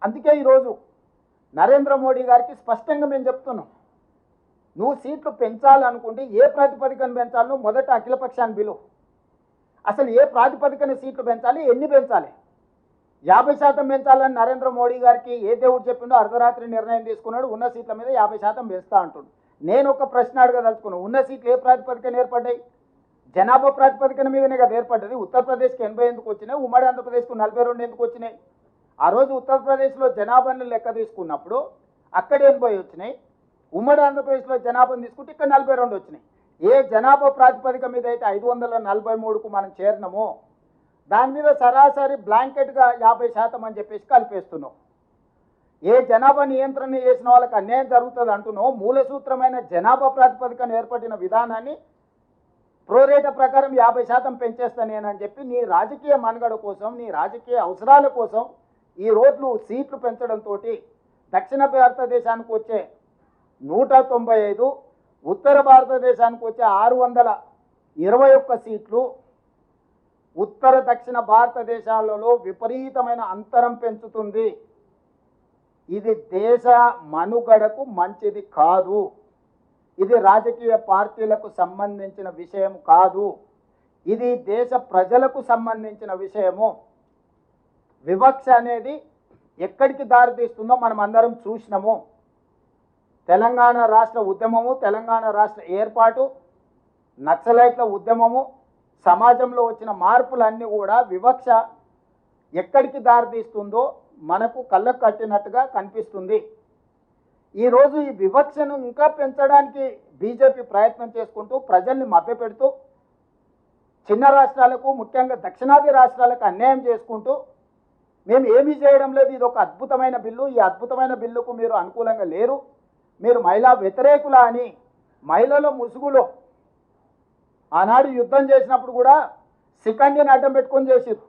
అందుకే ఈరోజు నరేంద్ర మోడీ గారికి స్పష్టంగా మేము చెప్తున్నాం, నువ్వు సీట్లు పెంచాలనుకుంటే ఏ ప్రాతిపదికన పెంచాలో మొదట అఖిలపక్షాన్ని పిలువు. అసలు ఏ ప్రాతిపదికన సీట్లు పెంచాలి, ఎన్ని పెంచాలి? 50% పెంచాలని నరేంద్ర మోడీ గారికి ఏ దేవుడు చెప్పిండో అర్ధరాత్రి నిర్ణయం తీసుకున్నాడు. ఉన్న సీట్ల మీద 50% పెంచుతా అంటుండు. నేను ఒక ప్రశ్న అడగదలుచుకున్నాను, ఉన్న సీట్లు ఏ ప్రాతిపదికన ఏర్పడ్డాయి? జనాభా ప్రాతిపదికన మీదనే కదా ఏర్పడ్డది. ఉత్తరప్రదేశ్కి 80 ఎందుకు వచ్చినాయి, ఉమ్మడి ఆంధ్రప్రదేశ్కు 42 ఎందుకు వచ్చినాయి? ఆ రోజు ఉత్తరప్రదేశ్లో జనాభాను లెక్క తీసుకున్నప్పుడు అక్కడ 80 వచ్చినాయి, ఉమ్మడి ఆంధ్రప్రదేశ్లో జనాభాను తీసుకుంటే ఇక్కడ 42 వచ్చినాయి. ఏ జనాభా ప్రాతిపదిక మీద అయితే 543కు మనం చేరినామో దాని మీద సరాసరి బ్లాంకెట్గా 50% అని చెప్పేసి కలిపేస్తున్నాం. ఏ జనాభా నియంత్రణ చేసిన వాళ్ళకి అన్యాయం జరుగుతుంది అంటున్నావు, మూల సూత్రమైన జనాభా ప్రాతిపదికన ఏర్పడిన విధానాన్ని ప్రోరేట ప్రకారం 50% పెంచేస్తా నేనని చెప్పి నీ రాజకీయ మనుగడ కోసం, నీ రాజకీయ అవసరాల కోసం ఈ రోడ్లు సీట్లు పెంచడంతో దక్షిణ భారతదేశానికి వచ్చే 195, ఉత్తర భారతదేశానికి వచ్చే 621 సీట్లు ఉత్తర దక్షిణ భారతదేశాలలో విపరీతమైన అంతరం పెంచుతుంది. ఇది దేశ మనుగడకు మంచిది కాదు. ఇది రాజకీయ పార్టీలకు సంబంధించిన విషయం కాదు. ఇది దేశ ప్రజలకు సంబంధించిన విషయము. వివక్ష అనేది ఎక్కడికి దారితీస్తుందో మనం అందరం చూసినాము. తెలంగాణ రాష్ట్ర ఉద్యమము, తెలంగాణ రాష్ట్ర ఏర్పాటు, నక్సలైట్ల ఉద్యమము, సమాజంలో వచ్చిన మార్పులన్నీ కూడా వివక్ష ఎక్కడికి దారితీస్తుందో మనకు కళ్ళకు కట్టినట్టుగా కనిపిస్తుంది. ఈరోజు ఈ వివక్షను ఇంకా పెంచడానికి బీజేపీ ప్రయత్నం చేసుకుంటూ ప్రజల్ని మభ్యపెడుతూ చిన్న రాష్ట్రాలకు, ముఖ్యంగా దక్షిణాది రాష్ట్రాలకు అన్యాయం చేసుకుంటూ మేము ఏమీ చేయడం లేదు, ఇది ఒక అద్భుతమైన బిల్లు, ఈ అద్భుతమైన బిల్లుకు మీరు అనుకూలంగా లేరు, మీరు మహిళా వ్యతిరేకుల అని మహిళల ముసుగులో ఆనాడు యుద్ధం చేసినప్పుడు కూడా శిఖండిని అడ్డం పెట్టుకొని చేసిరు.